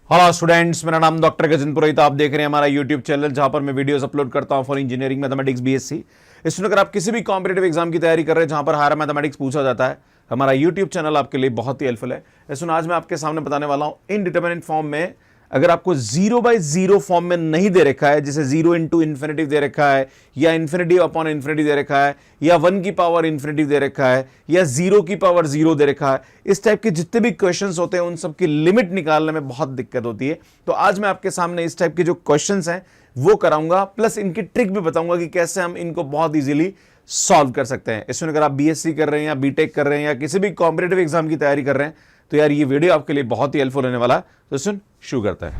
Hello students, मेरा नाम doctor Gajendra पुरोहित। आप देख रहे हैं हमारा यूट्यूब चैनल जहां पर मैं वीडियोस अपलोड करता हूं फॉर इंजीनियरिंग मैथमेटिक्स बीएससी। इसमें अगर आप किसी भी कॉम्पिटेटिव एग्जाम की तैयारी कर रहे हैं जहां पर हायर मैथमेटिक्स पूछा जाता है, हमारा यूट्यूब चैनल आपके लिए बहुत ही हेल्पफुल है। इसमें आज मैं आपके सामने बताने वाला हूं इनडिटरमिनेट फॉर्म में अगर आपको 0/0 फॉर्म में नहीं दे रखा है, जैसे 0 इंटू इन्फिनिटी दे रखा है, या इन्फिनिटी अपॉन इन्फिनिटी दे रखा है, या 1 की पावर इन्फिनिटी दे रखा है, या 0 की पावर 0 दे रखा है, इस टाइप के जितने भी क्वेश्चंस होते हैं उन सब की लिमिट निकालने में बहुत दिक्कत होती है। तो आज मैं आपके सामने इस टाइप के जो क्वेश्चंस हैं वो कराऊंगा, प्लस इनकी ट्रिक भी बताऊंगा कि कैसे हम इनको बहुत ईजिली सॉल्व कर सकते हैं। इसमें अगर आप बीएससी कर रहे हैं या बीटेक कर रहे हैं या किसी भी कॉम्पिटेटिव एग्जाम की तैयारी कर रहे हैं तो यार ये वीडियो आपके लिए बहुत ही हेल्पफुल होने वाला है। तो सुन शुरू करते हैं।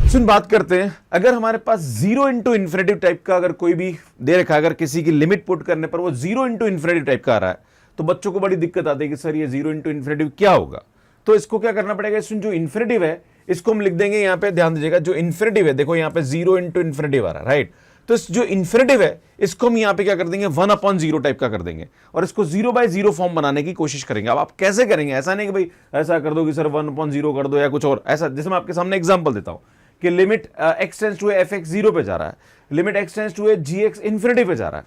सुन बात करते हैं, अगर हमारे पास 0 इंटू इन्फिनिटिव टाइप का अगर कोई भी दे रखा है, अगर किसी की लिमिट पुट करने पर वो 0 इंटू इन्फिनिटिव टाइप का आ रहा है तो बच्चों को बड़ी दिक्कत आती है कि सर ये 0 इंटू इन्फिनिटिव क्या होगा। तो इसको क्या करना पड़ेगा, इसमें जो इन्फिनिटिव है इसको हम लिख देंगे, यहां पे ध्यान दीजिएगा, जो इन्फिनिटिव है देखो यहां पे 0 इंटू इन्फिनिटिव आ रहा है, राइट। तो इस जो इन्फिनिटिव है इसको हम यहां पे क्या कर देंगे 1/0 टाइप का कर देंगे और इसको 0/0 फॉर्म बनाने की कोशिश करेंगे। अब आप कैसे करेंगे, ऐसा नहीं कि भाई ऐसा कर दो कि सर 1/0 कर दो या कुछ और ऐसा। जैसे मैं आपके सामने एग्जांपल देता हूं कि limit x tends to fx 0 पे जा रहा है, limit x tends to gx infinity पे जा रहा है,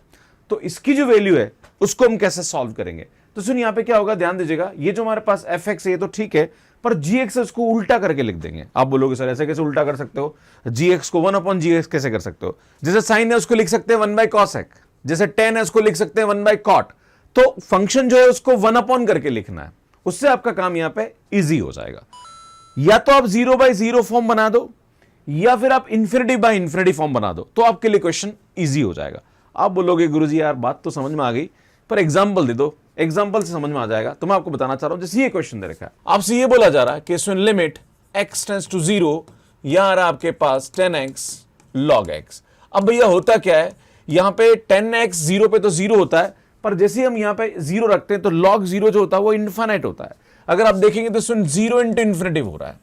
तो इसकी जो वैल्यू है उसको हम कैसे सॉल्व करेंगे। तो सुन यहां पे क्या होगा, ध्यान दीजिएगा, ये जो हमारे पास fx है ये तो ठीक है, पर gx उसको उल्टा करके लिख देंगे। आप बोलोगे सर ऐसे कैसे उल्टा कर सकते हो, gx को 1/gx कैसे कर सकते हो। जैसे साइन है उसको लिख सकते हैं 1/cosec, जैसे tan है उसको लिख सकते हैं 1/cot। तो फंक्शन जो है उसको 1/ करके लिखना है, उससे आपका काम यहां पे इजी हो जाएगा। या तो आप 0/0 फॉर्म बना दो या फिर आप इन्फिनिटी बाय इन्फिनिटी फॉर्म बना दो, तो आपके लिए क्वेश्चन इजी हो जाएगा। आप बोलोगे गुरुजी यार बात तो समझ में आ गई, पर एग्जांपल दे दो, एग्जांपल से समझ में आ जाएगा। तो मैं आपको बताना चाह रहा हूं, जैसे ये क्वेश्चन दे रखा है, आपसे ये बोला जा रहा है कि इसमें लिमिट x टेंड्स टू 0, यहां आ रहा है आपके पास 10x log x। अब भैया होता क्या है, यहां पे 10x 0 पे तो 0 होता है, पर जैसे ही हम यहां पे 0 रखते हैं तो log 0 जो होता है वो इनफाइनाइट होता है। अगर आप देखेंगे तो इसमें 0 इंटू इन्फिनिटी हो रहा है।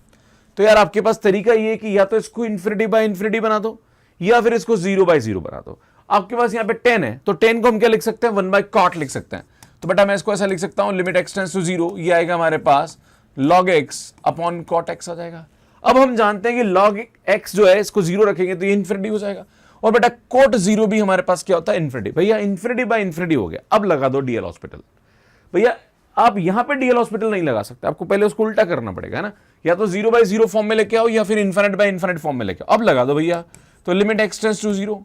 तो यार आपके पास तरीका ये है कि या तो इसको इन्फिनिटी बाय इन्फिनिटी बना दो या फिर इसको 0/0 बना दो। आपके पास यहां पे 10 है तो 10 को हम क्या लिख सकते हैं 1/cot लिख सकते हैं। तो बेटा मैं इसको ऐसा लिख सकता हूं, लिमिट x टेंड्स टू 0, ये आएगा हमारे पास log x upon cot x आ जाएगा। अब हम जानते हैं कि log x जो है इसको 0 रखेंगे तो ये इन्फिनिटी हो जाएगा, और बेटा cot 0 भी हमारे पास क्या होता है इन्फिनिटी। भैया इन्फिनिटी बाय इन्फिनिटी हो गया, अब लगा दो डीएल हॉस्पिटल। भैया आप यहां पे डीएल हॉस्पिटल नहीं लगा सकते, आपको पहले उसको उल्टा करना पड़ेगा, है ना। या तो 0/0 फॉर्म में लेके आओ या फिर इन्फिनिट बाय इन्फिनिट फॉर्म में लेके आओ। अब लगा दो भैया, तो लिमिट x टेंड्स टू 0,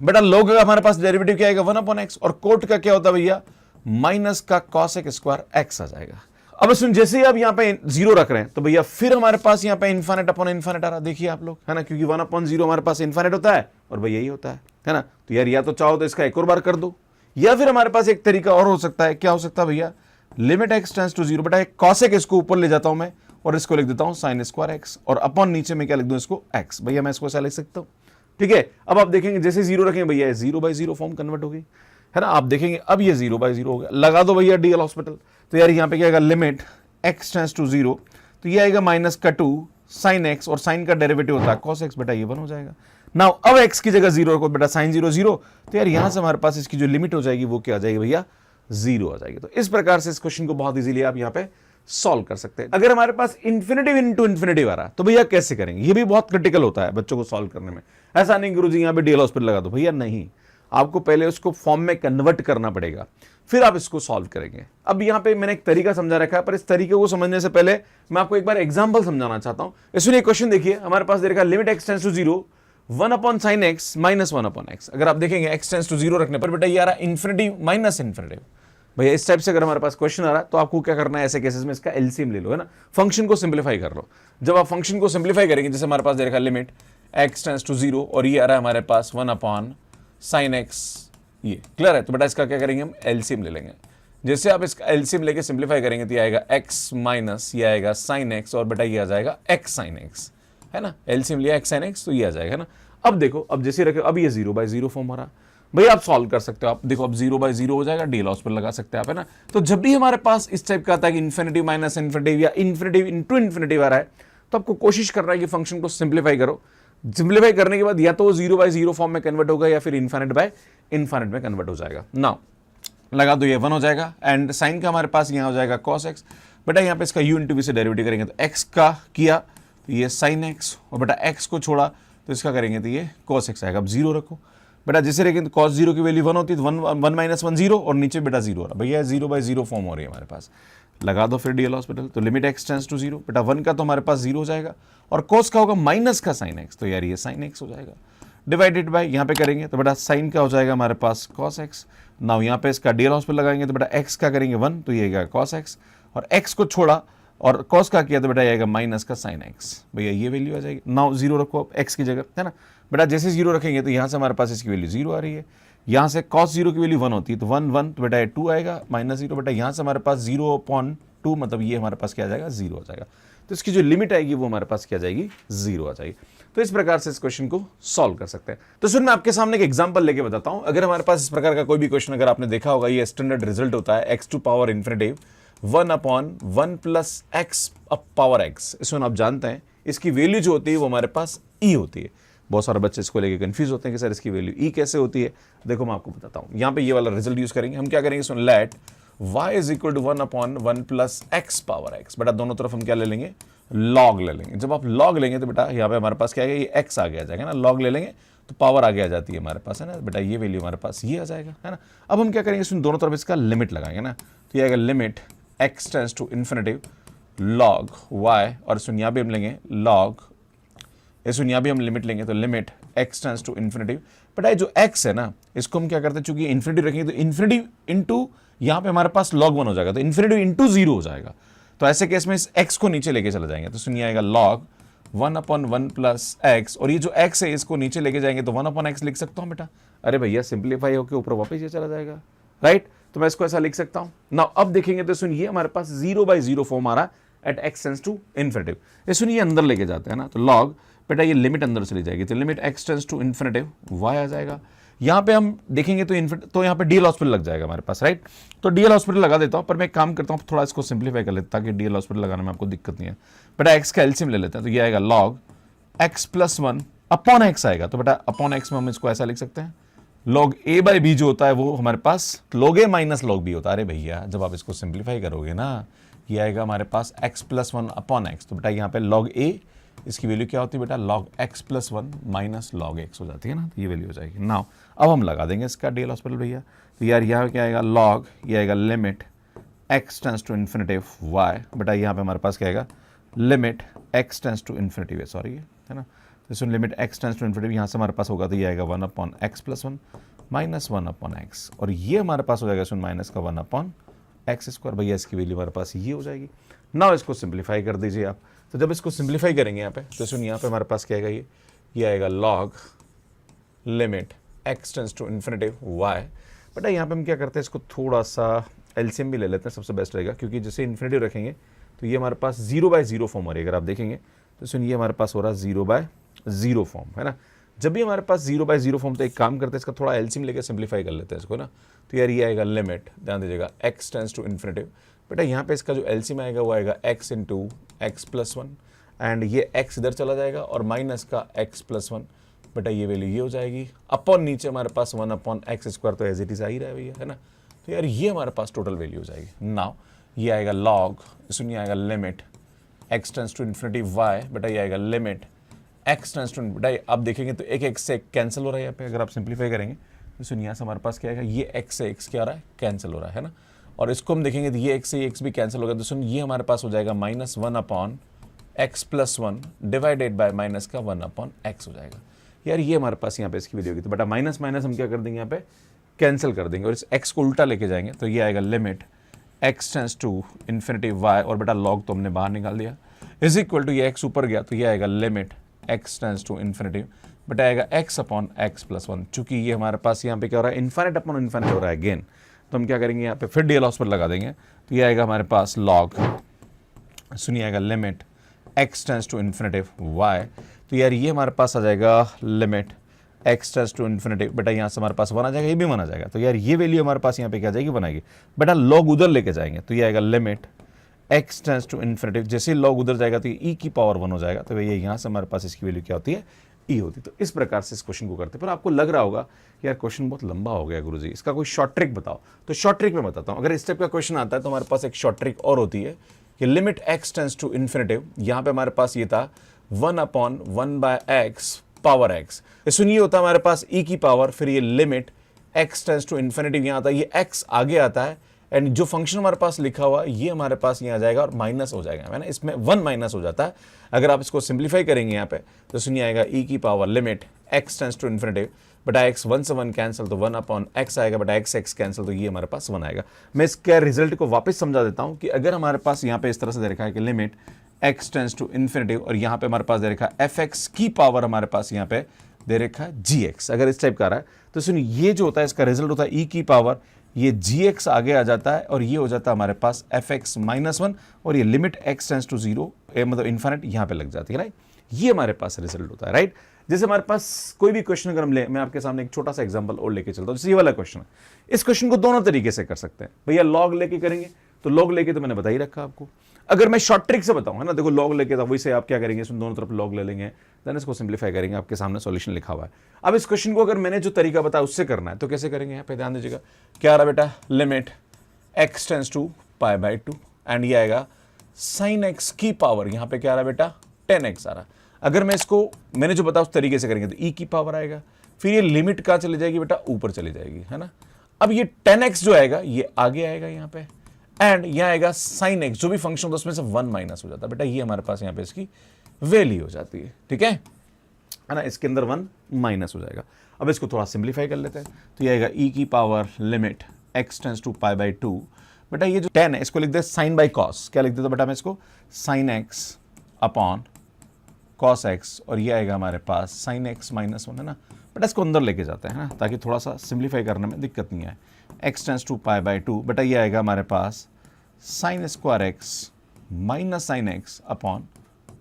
बेटा log का हमारे पास डेरिवेटिव क्या आएगा 1/x, और कोट का क्या होता है भैया माइनस का cosec स्क्वायर x आ जाएगा। अब सुन जैसे ही आप यहां पे 0 रख रहे हैं तो भैया फिर हमारे पास यहां पे इन्फिनिट अपॉन इन्फिनिट आ रहा है, देखिए आप लोग, है ना, क्योंकि 1/0 हमारे पास इन्फिनिट होता है और भैया यही होता है ना। तो यार या तो चाहो तो इसका एक और बार कर दो, या फिर हमारे पास एक तरीका और हो सकता है, क्या हो सकता है भैया, लिमिट x टेंड्स टू 0, बेटा एक cosec इसको ऊपर ले जाता हूं मैं और इसको लिख देता हूं sin स्क्वायर x, और अपॉन नीचे में क्या लिख दूं इसको x। भैया मैं इसको ऐसा लिख सकता हूं, ठीक है। अब आप देखेंगे जैसे 0 रखेंगे भैया 0/0 फॉर्म कन्वर्ट हो गई, है ना। आप देखेंगे अब ये 0/0 हो गया, लगा दो भैया डीएल हॉस्पिटल। तो यार यहां पे क्या आएगा, लिमिट x टेंड्स टू 0, तो ये आएगा -2 sin x, और sin का डेरिवेटिव होता है cos x, बेटा ये 1 हो जाएगा। नाउ अब x की जगह 0 रखो, बेटा sin 0 0, तो यार यहां से हमारे पास इसकी जो लिमिट हो जाएगी वो क्या आ जाएगी भैया 0 आ जाएगी। तो इस प्रकार से इस क्वेश्चन को बहुत इजीली आप यहां पे सॉल्व कर सकते हैं। अगर हमारे पास इन्फिनिटी इंटू इन्फिनिटी आ रहा है तो भैया कैसे करेंगे, ये भी बहुत क्रिटिकल होता है बच्चों को सॉल्व करने में। ऐसा नहीं गुरुजी यहां पे डीएल हॉस्पिटल लगा दो, भैया नहीं, आपको पहले उसको फॉर्म में कन्वर्ट करना पड़ेगा, फिर आप इसको सॉल्व करेंगे। अब यहां पे मैंने एक तरीका समझा रखा है, पर इस तरीके को समझने से पहले मैं आपको एक बार एग्जांपल समझाना चाहता हूं। इसलिए क्वेश्चन देखिए, हमारे पास दे रखा है limit x tends to 0, 1/sin x minus 1/x। अगर आप देखेंगे x टेंड्स टू 0 रखने पर बेटा ये आ रहा है इन्फिनिटी माइनस इन्फिनिटी। भैया इस टाइप से अगर हमारे पास क्वेश्चन आ रहा है तो आपको क्या करना है, ऐसे केसेस में इसका एलसीएम ले लो, है ना, फंक्शन को सिंप्लीफाई कर लो। जब आप फंक्शन को सिंप्लीफाई करेंगे, जैसे हमारे पास दे रखा है लिमिट x टेंड्स टू 0 और ये आ रहा है हमारे पास 1/sin x, ये क्लियर है। तो बेटा इसका क्या करेंगे हम एलसीएम ले लेंगे। जैसे आप इसका एलसीएम लेके सिंप्लीफाई करेंगे तो ये आएगा x माइनस ये आएगा sin x, और बेटा ये आ जाएगा x sin x, है ना। एलसीएम लिया x sin x तो ये आ जाएगा, है ना। अब देखो, अब जैसे रखे, अब ये 0/0 फॉर्म आ रहा, भैया आप सॉल्व कर सकते हो। आप देखो अब 0/0 हो जाएगा, डीएल हॉस्पिटल लगा सकते हैं आप, है ना। तो जब भी हमारे पास इस टाइप का आता है कि इन्फिनिटी माइनस इन्फिनिटी या इन्फिनिटी इंटू इन्फिनिटी आ रहा है, तो आपको कोशिश करना है कि फंक्शन को सिंप्लीफाई करो। सिंप्लीफाई करने के बाद या तो वो 0/0 फॉर्म में कन्वर्ट होगा या फिर इन्फाइनाइट बाय इन्फाइनाइट में कन्वर्ट हो जाएगा। नाउ लगा दो, ये 1 हो जाएगा एंड साइन का हमारे पास यहाँ हो जाएगा cos x। बेटा यहाँ पे इसका u इंटू वी से डेरिवेटिव करेंगे तो x का किया तो ये sin x, और बेटा x को छोड़ा तो इसका करेंगे तो ये cos x आएगा। अब 0 रखो बेटा, जैसे रखें तो cos 0 की वैल्यू 1 होती है तो 1 माइनस 1 0 और नीचे बेटा 0 हो रहा भैया, 0/0 फॉर्म हो रही है हमारे पास। लगा दो फिर डीएल हॉस्पिटल, तो लिमिट x टेंड्स टू 0, बेटा 1 का तो हमारे पास 0 हो जाएगा और cos का होगा माइनस का sin x, तो यार ये sin x हो जाएगा डिवाइडेड बाय यहाँ पे करेंगे तो बेटा साइन का हो जाएगा हमारे पास cos x। नाउ यहाँ पे इसका डीएल हॉस्पिटल लगाएंगे तो बेटा x का करेंगे 1 तो ये आएगा cos x, और x को छोड़ा और cos का किया तो बेटा आएगा माइनस का sin x, भैया ये वैल्यू आ जाएगी। नाउ 0 रखो अब x की जगह, है ना बेटा, जैसे 0 रखेंगे तो यहाँ से हमारे पास इसकी वैल्यू 0 आ रही है, यहाँ से cos 0 की वैल्यू 1 होती है तो 1 1 तो बेटा ये 2 आएगा माइनस 0, बेटा यहाँ से हमारे पास 0/2 मतलब ये हमारे पास क्या आ जाएगा 0 हो जाएगा, तो इसकी जो लिमिट आएगी वो हमारे पास क्या जाएगी 0 आ जाएगी। तो इस प्रकार से इस क्वेश्चन को सॉल्व कर सकते हैं। तो सुन मैं आपके सामने एक एग्जांपल लेके बताता हूं। अगर हमारे पास इस प्रकार का कोई भी क्वेश्चन अगर आपने देखा होगा, ये स्टैंडर्ड रिजल्ट होता है x to power infinitive 1/1 plus x up power x। इसमें आप जानते हैं इसकी वैल्यू जो होती है वो हमारे पास e होती है। बहुत सारे बच्चे इसको लेके कंफ्यूज होते हैं कि सर इसकी वैल्यू e कैसे होती है। देखो मैं आपको बताता हूं, यहाँ पे ये वाला रिजल्ट यूज करेंगे हम। क्या करेंगे इसमें, let y is equal to 1/1 plus x power x। बेटा दोनों तरफ हम क्या ले लेंगे, लॉग ले लेंगे। जब आप लॉग लेंगे तो बेटा यहाँ पे हमारे पास क्या है, ये x आगे आ जाएगा ना, लॉग ले लेंगे तो पावर आगे आ जाती है हमारे पास, है ना बेटा, ये वैल्यू हमारे पास ये आ जाएगा, है ना। अब हम क्या करेंगे, इसमें दोनों तरफ इसका लिमिट लगाएंगे ना, तो ये आएगा limit x tends to infinitive log y, और इसमें यहाँ भी हम लेंगे लॉग, इसमें यहाँ भी हम लिमिट लेंगे तो limit x tends to infinitive. बेटा जो x है ना, इसको हम क्या करते हैं, चूंकि इन्फिनिटिव रखेंगे तो इन्फिनिटिव इंटू यहाँ पे हमारे पास log 1 हो जाएगा, तो इन्फिनिटिव इंटू 0 हो जाएगा। तो ऐसे केस में इस x को नीचे लेके चले जाएंगे तो सुनिए आएगा log 1/1 प्लस x, और ये जो x है इसको नीचे लेके जाएंगे तो 1/x लिख सकता हूँ बेटा। अरे भैया सिंप्लीफाई होकर ऊपर वापस ये चला जाएगा, राइट। तो मैं इसको ऐसा लिख सकता हूँ ना। अब देखेंगे तो सुनिए हमारे पास 0/0 फॉर्म आ रहा है at x tends to infinitive. ये सुनिए अंदर लेके जाते हैं ना, तो log बेटा ये लिमिट अंदर चली जाएगी तो limit x tends to infinitive y आ जाएगा। यहाँ पे हम देखेंगे तो यहाँ पे डीएल हॉस्पिटल लग जाएगा हमारे पास, राइट। तो डीएल हॉस्पिटल लगा देता हूँ, पर मैं एक काम करता हूँ थोड़ा इसको सिंप्लीफाई कर लेता ताकि डीएल हॉस्पिटल लगाने में आपको दिक्कत नहीं है। बेटा x का एलसीएम ले लेते हैं तो ये आएगा log x plus 1 upon x आएगा, तो बेटा अपॉन x में हम इसको ऐसा लिख सकते हैं log a बाई b जो होता है वो हमारे पास log a minus log b होता है। अरे भैया जब आप इसको सिंप्लीफाई करोगे ना, ये आएगा हमारे पास x प्लस 1 अपॉन x, तो बेटा यहाँ पे log a इसकी वैल्यू क्या होती है बेटा, log x plus 1 minus log x हो जाती है ना, तो ये वैल्यू हो जाएगी। नाउ अब हम लगा देंगे इसका डीएल हॉस्पिटल भैया, तो यार यहाँ क्या आएगा log, ये आएगा limit x tends to infinitive y, बेटा यहाँ पे हमारे पास क्या आएगा limit x tends to infinitive, sorry है ना, तो इसमें limit x tends to infinitive यहाँ से हमारे पास होगा तो ये आएगा 1/x प्लस 1 माइनस 1/x, और ये हमारे पास हो जाएगा इसमें माइनस का 1/x स्क्वायर। भैया इसकी वैल्यू हमारे पास ये हो जाएगी। नाउ इसको सिंप्लीफाई कर दीजिए आप, तो जब इसको सिंप्लीफाई करेंगे यहाँ पे तो सुन यहाँ पे हमारे पास क्या आएगा, ये आएगा log limit x tends to infinitive y। बेटा यहाँ पे हम क्या करते हैं, इसको थोड़ा सा एलसीएम भी ले लेते हैं, सबसे बेस्ट रहेगा, क्योंकि जैसे इन्फिनिटिव रखेंगे तो ये हमारे पास 0/0 फॉर्म हो रही है। अगर आप देखेंगे तो सुन ये हमारे पास हो रहा है 0/0 फॉर्म, है ना। जब भी हमारे पास 0/0 फॉर्म, तो एक काम करते हैं इसका थोड़ा एलसीएम लेकर सिंप्लीफाई कर लेते हैं इसको ना, तो यार ये आएगा लिमिट, ध्यान दीजिएगा x टेंड्स टू इन्फिनिटिव। बेटा यहाँ पे इसका जो एलसीएम आएगा वो आएगा x into x plus 1, and ये x इधर चला जाएगा और माइनस का x प्लस 1, बेटा ये वैल्यू ये हो जाएगी अपॉन नीचे हमारे पास 1/x स्क्वायर, तो एज इट इज आ ही रहा है भैया, है ना। तो यार ये हमारे पास टोटल वैल्यू हो जाएगी। नाउ ये आएगा log, इसमें आएगा limit x tends to infinitive y, बेटा ये आएगा लिमिट x टेंड्स टू, बेटा आप देखेंगे तो एक x से कैंसिल हो रहा है यहाँ पे, अगर आप सिंप्लीफाई करेंगे तो सुनिए यहाँ से हमारे पास क्या आएगा, ये x से x क्या आ रहा है, कैंसिल हो रहा है ना, और इसको हम देखेंगे तो ये x से x भी कैंसिल होगा, तो सुन ये हमारे पास हो जाएगा minus 1/x plus 1 divided by minus का 1/x हो जाएगा। यार ये हमारे पास यहाँ पे इसकी वैल्यू होगी, तो बेटा माइनस माइनस हम क्या कर देंगे यहाँ पे कैंसिल कर देंगे, और इस x को उल्टा लेके जाएंगे तो ये आएगा limit x tends to infinitive y, और बेटा log तो हमने बाहर निकाल दिया, इज इक्वल टू ये x ऊपर गया तो ये आएगा limit x tends to infinitive, बेटा आएगा x अपॉन x प्लस 1। चूंकि ये हमारे पास यहाँ पे क्या हो रहा है, इन्फिनिट अपॉन इन्फिनिट हो रहा है अगेन, तो हम क्या करेंगे यहाँ पे फिर डीएल हॉस्पिटल लगा देंगे, तो ये आएगा हमारे पास log, सुनिए आएगा limit x tends to infinitive y, तो यार ये हमारे पास आ जाएगा limit x tends to infinitive, बेटा यहाँ से हमारे पास 1 आ जाएगा, ये भी 1 आ जाएगा, तो यार ये वैल्यू हमारे पास यहाँ पे क्या जाएगी, 1 आएगी। बेटा log उधर लेके जाएंगे तो ये आएगा limit x tends to infinitive, जैसे log उधर जाएगा तो ये e की पावर 1 हो जाएगा, तो भैया यहाँ से हमारे पास इसकी वैल्यू क्या होती है, ई होती। तो इस प्रकार से इस क्वेश्चन को करते। पर आपको लग रहा होगा यार क्वेश्चन बहुत लंबा हो गया गुरुजी, इसका कोई शॉर्ट ट्रिक बताओ। तो शॉर्ट ट्रिक मैं बताता हूं। अगर इस टाइप का क्वेश्चन आता है तो हमारे पास एक शॉर्ट ट्रिक और होती है कि limit x tends to infinitive, यहां पे हमारे पास ये था 1/1/x पावर x, सुनिए होता है हमारे पास e की पावर, फिर ये limit x tends to infinitive, यहां आता है ये x आगे आता है, एंड जो फंक्शन हमारे पास लिखा हुआ है ये हमारे पास यहाँ आ जाएगा और माइनस हो जाएगा, है ना, इसमें 1 माइनस हो जाता है। अगर आप इसको सिंप्लीफाई करेंगे यहाँ पे तो सुनिए आएगा e की power limit x tends to infinitive, बटा x 1 से 1 कैंसिल तो 1/x आएगा, बटा x कैंसिल तो ये हमारे पास 1 आएगा। मैं इसके रिजल्ट को वापस समझा देता हूँ कि अगर हमारे पास यहाँ पे इस तरह से दे रखा है कि limit x tends to infinitive और यहाँ पे हमारे पास दे रखा है fx की पावर हमारे पास यहाँ पे दे रखा है gx, अगर इस टाइप का आ रहा है तो सुनिए ये जो होता है इसका रिजल्ट होता है e की पावर, ये gx आगे आ जाता है और ये हो जाता है हमारे पास fx -1 और ये लिमिट x टेंड्स टू 0 मतलब इन्फिनिट यहाँ पे लग जाती है, राइट। ये हमारे पास रिजल्ट होता है, राइट। जैसे हमारे पास कोई भी क्वेश्चन अगर हम ले, मैं आपके सामने एक छोटा सा एग्जांपल और लेके चलता हूं। जैसे ये वाला क्वेश्चन है, इस क्वेश्चन को दोनों तरीके से कर सकते हैं। भैया लॉग लेके करेंगे तो लॉग लेके तो मैंने बता ही रखा आपको। अगर मैं शॉर्ट ट्रिक से बताऊं, है ना, देखो लॉग लेके तो वही से आप क्या करेंगे, इसमें दोनों तरफ लॉग ले लेंगे, देन इसको सिंप्लीफाई करेंगे, आपके सामने सॉल्यूशन लिखा हुआ है। अब इस क्वेश्चन को अगर मैंने जो तरीका बताया उससे करना है तो कैसे करेंगे, यहाँ पे ध्यान दीजिएगा। क्या आ रहा बेटा, limit x tends to π/2 and ये आएगा sin x की पावर, यहाँ पे क्या आ रहा बेटा 10x आ रहा। अगर मैं इसको मैंने जो बताया उस तरीके से करेंगे तो e की पावर आएगा, फिर ये लिमिट कहाँ चली जाएगी बेटा, ऊपर चली जाएगी, है ना। अब ये 10x जो आएगा ये आगे आएगा यहाँ पे, एंड यहाँ आएगा sin x, जो भी फंक्शन होता है उसमें से 1 माइनस हो जाता है बेटा, ये हमारे पास यहाँ पे इसकी वैल्यू हो जाती है, ठीक है ना, इसके अंदर 1 माइनस हो जाएगा। अब इसको थोड़ा सिंप्लीफाई कर लेते हैं तो ये आएगा e की power limit x tends to π/2, बेटा ये जो 10 है इसको लिख दे साइन बाई कॉस, क्या लिख देता बेटा मैं इसको, sin x upon cos x, और ये आएगा हमारे पास sin x -1, है ना। बेटा इसको अंदर लेके जाते हैं ना, ताकि थोड़ा सा सिंप्लीफाई करने में दिक्कत नहीं आए। x टेंड्स टू π/2, बेटा ये आएगा हमारे पास sin square x minus sin x upon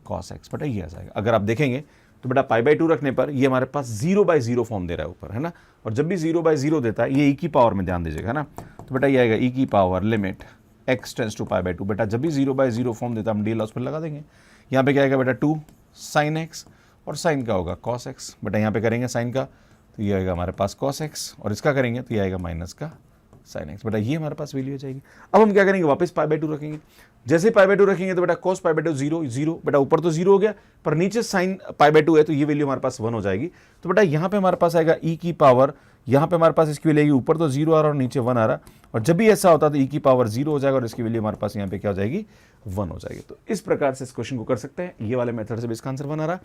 cos x, बेटा ये आ जाएगा। अगर आप देखेंगे तो बेटा π/2 रखने पर ये हमारे पास 0/0 फॉर्म दे रहा है ऊपर, है ना, और जब भी 0/0 देता है ये e की पावर में ध्यान दीजिएगा ना, तो बेटा ये आएगा e की power limit x tends to π/2, बेटा जब भी 0/0 फॉर्म देता है हम डी लॉस पर लगा देंगे। यहाँ पे क्या आएगा बेटा 2 sin x और साइन का होगा cos x, बेटा यहाँ पे करेंगे साइन का तो ये आएगा हमारे पास cos x और इसका करेंगे तो ये आएगा माइनस का sin x, बेटा ये हमारे पास वैल्यू हो जाएगी। अब हम क्या करेंगे, वापस π/2 रखेंगे। जैसे π/2 रखेंगे तो बेटा cos π/2 0, बेटा ऊपर तो 0 हो गया पर नीचे sin π/2 है तो ये वैल्यू हमारे पास 1 हो जाएगी। तो बेटा यहाँ पे हमारे पास आएगा e की पावर, यहाँ पे हमारे पास इसकी वैल्यू आएगी, ऊपर तो 0 आ रहा और नीचे 1 आ रहा, और जब भी ऐसा होता है तो e की पावर 0 हो जाएगा और इसकी वैल्यू हमारे पास यहाँ पे क्या हो जाएगी 1 हो जाएगी। तो इस प्रकार से इस क्वेश्चन को कर सकते हैं। ये वाले मेथड से भी इसका आंसर 1 आ रहा,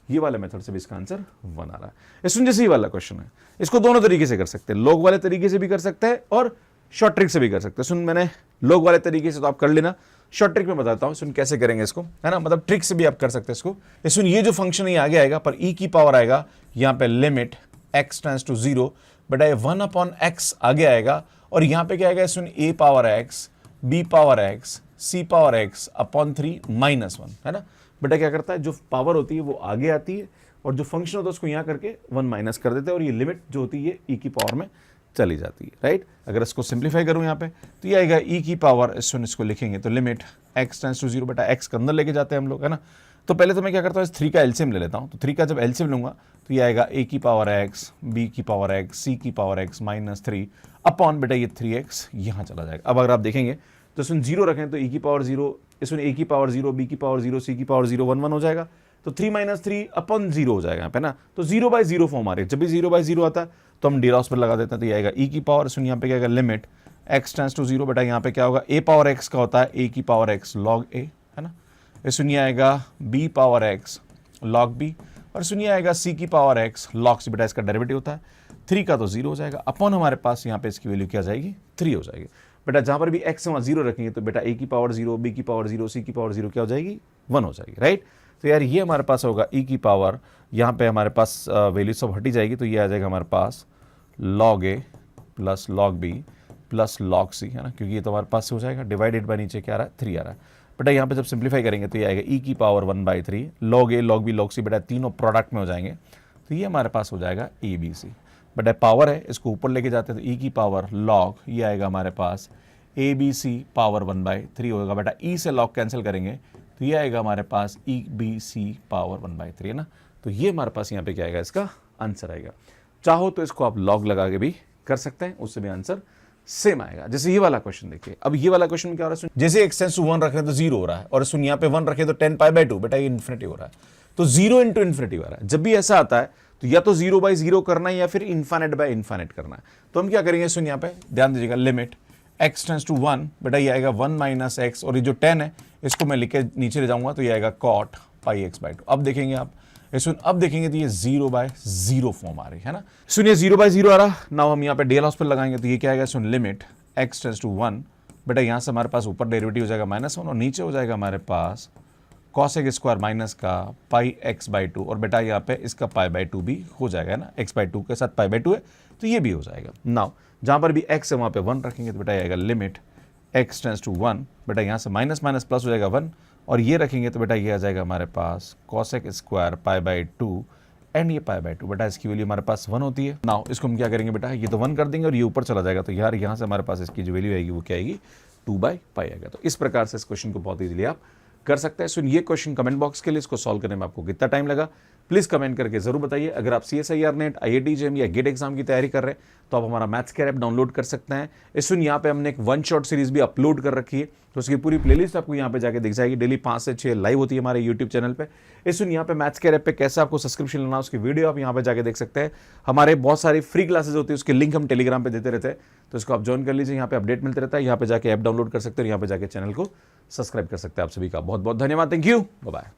ये वाले मेथड से भी इसका आंसर 1 आ रहा है। सुन जैसे ये वाला क्वेश्चन है, इसको दोनों तरीके से कर सकते हैं, लॉग वाले तरीके से भी कर सकते हैं और शॉर्ट ट्रिक से भी कर सकते हैं। सुन मैंने लॉग वाले तरीके से तो आप कर लेना, शॉर्ट ट्रिक में बताता हूं सुन कैसे करेंगे इसको, है ना, मतलब ट्रिक से भी आप कर सकते हैं इसको। सुन ये जो फंक्शन ये आगे आएगा पर e की पावर आएगा यहाँ पे लिमिट x टेंड्स टू 0, बेटा ये 1/x आगे आएगा और यहाँ पे क्या आएगा, सुन a power x b power x c power x upon 3 -1, है ना। बेटा क्या करता है, जो पावर होती है वो आगे आती है और जो फंक्शन होता है उसको यहाँ करके 1 माइनस कर देते हैं और ये लिमिट जो होती है e की पावर में चली जाती है, राइट। अगर इसको सिंप्लीफाई करूं यहाँ पे तो ये आएगा e की पावर, इसको लिखेंगे तो लिमिट x टेंड्स टू 0, बेटा x के अंदर लेके जाते हैं हम लोग, है ना। तो पहले तो मैं क्या करता हूँ, इस 3 का एलसीएम ले लेता हूँ। तो 3 का जब एलसीएम लूंगा तो ये आएगा a की पावर x b की पावर x c की पावर x -3 अपॉन बेटा ये 3x यहाँ चला जाएगा। अब अगर आप देखेंगे तो इसमें 0 रखें तो e की पावर 0, इसमें a की पावर 0, b की पावर 0, c की पावर 0, 1 1 हो जाएगा, तो 3 - 3 अपॉन 0 हो जाएगा यहाँ पे ना। तो 0/0 फॉर्म आ रही है, जब भी 0/0 आता है तो हम डी लॉस पर लगा देते हैं तो ये आएगा e की पावर, सुन यहाँ पे क्या आएगा लिमिट x टेंड्स टू 0, बेटा यहाँ पे क्या होगा a पावर x का होता है a की पावर x log a, है ना। ये सुनिए आएगा b power x log b और सुनिए आएगा c की पावर x log c, बेटा इसका डेरिवेटिव होता है 3 का तो 0 हो जाएगा अपॉन हमारे पास यहाँ पे इसकी वैल्यू क्या जाएगी 3 हो जाएगी। बेटा जहाँ पर भी x वहाँ 0 रखेंगे तो बेटा a की पावर 0, b की पावर 0, c की पावर 0 क्या हो जाएगी 1 हो जाएगी, राइट। तो यार ये हमारे पास होगा e की पावर, यहाँ पे हमारे पास वैल्यू सब हटी जाएगी तो ये आ जाएगा हमारे पास log a plus log b plus log c, है ना, क्योंकि ये तो हमारे पास से हो जाएगा डिवाइडेड बाय नीचे क्या आ रहा है 3 आ रहा है। बेटा यहाँ पे जब सिंप्लीफाई करेंगे तो ये आएगा e की power 1/3 log a log b log c, बेटा तीनों प्रोडक्ट में हो जाएंगे तो ये हमारे पास हो जाएगा abc। बेटा पावर है इसको ऊपर लेके जाते हैं तो e की पावर log, ये आएगा हमारे पास abc पावर 1/3 होगा। बेटा e से log कैंसिल करेंगे तो ये आएगा हमारे पास EBC पावर 1/3, है ना। तो ये हमारे पास यहाँ पे क्या आएगा, इसका आंसर आएगा। चाहो तो इसको आप लॉग लगा के भी कर सकते हैं, उससे भी आंसर सेम आएगा। जैसे ये वाला क्वेश्चन देखिए, अब ये वाला क्वेश्चन में क्या हो रहा है, जैसे x टेंड्स टू 1 रख रहे हैं तो 0 हो रहा है, और सुन यहाँ पे 1 रखे तो 10 पाई बाई 2, बेटा ये इन्फिनिटी हो रहा है, तो 0 इंटू इन्फिनिटी हो रहा है। जब भी ऐसा आता है तो या तो 0 बाई 0 करना है या फिर इन्फानेट बाय इन्फानेट करना है। तो हम क्या करेंगे, सुन यहाँ पे ध्यान दीजिएगा, लिमिट x टेंड्स टू 1, बेटा ये आएगा 1 माइनस एक्स, और ये जो 10 है इसको मैं लिख के नीचे ले जाऊंगा तो ये आएगा कॉट पाई एक्स बाई 2। अब देखेंगे आप, अब देखेंगे तो ये 0 बाय 0 फॉर्म आ रही है ना। सुनिए 0 बाय 0 आ रहा, नाउ हम यहाँ पे डेल हाउस पर लगाएंगे तो ये क्या आएगा, सुन लिमिट x टेंड्स टू 1, बेटा यहाँ से हमारे पास ऊपर डेरिवेटिव हो जाएगा -1 और नीचे हो जाएगा हमारे पास cosec स्क्वायर माइनस का पाई एक्स बाई 2, और बेटा यहाँ पे इसका पाई बाई 2 भी हो जाएगा ना, x बाई 2 के साथ पाई बाई 2 है तो ये भी हो जाएगा। नाउ जहाँ पर भी x है वहाँ पे 1 रखेंगे तो बेटा आएगा लिमिट x टेंड्स टू 1, बेटा यहाँ से माइनस माइनस प्लस हो जाएगा 1, और ये रखेंगे तो बेटा ये आ जाएगा हमारे पास cosec square pi by 2 and ये पाई बाई 2, बेटा इसकी वैल्यू हमारे पास 1 होती है। नाउ इसको हम क्या करेंगे, बेटा ये तो 1 कर देंगे और ये ऊपर चला जाएगा, तो यार यहाँ से हमारे पास इसकी जो वैल्यू आएगी वो क्या आएगी, 2 बाई पाई आएगा। तो इस प्रकार से इस क्वेश्चन को बहुत इजीली आप कर सकते हैं। सो ये क्वेश्चन कमेंट बॉक्स के लिए, इसको सॉल्व करने में आपको कितना टाइम लगा प्लीज कमेंट करके जरूर बताइए। अगर आप CSIR नेट, IIT JEE या गेट एग्जाम की तैयारी कर रहे हैं तो आप हमारा मैथ्स केयर ऐप डाउनलोड कर सकते हैं। इसमें यहाँ पे हमने एक 1 शॉट सीरीज भी अपलोड कर रखी है, तो उसकी पूरी प्लेलिस्ट आपको यहाँ पे जाके दिख जाएगी। डेली 5 से 6 लाइव होती है हमारे यूट्यूब चैनल पे। इसमें यहाँ पे मैथ्स केयर ऐप पे कैसे आपको सब्सक्रिप्शन लेना, उसकी वीडियो आप यहाँ पे जाके देख सकते हैं। हमारे बहुत सारी फ्री क्लासेज होती है, उसके लिंक हम टेलीग्राम पे देते रहते हैं, तो इसको आप ज्वाइन कर लीजिए। यहाँ पे अपडेट मिलते रहता है, यहाँ पे जाके ऐप डाउनलोड कर सकते हैं, यहाँ पे जाके चैनल को सब्सक्राइब कर सकते हैं। आप सभी का बहुत बहुत धन्यवाद, थैंक यू, बाय बाय।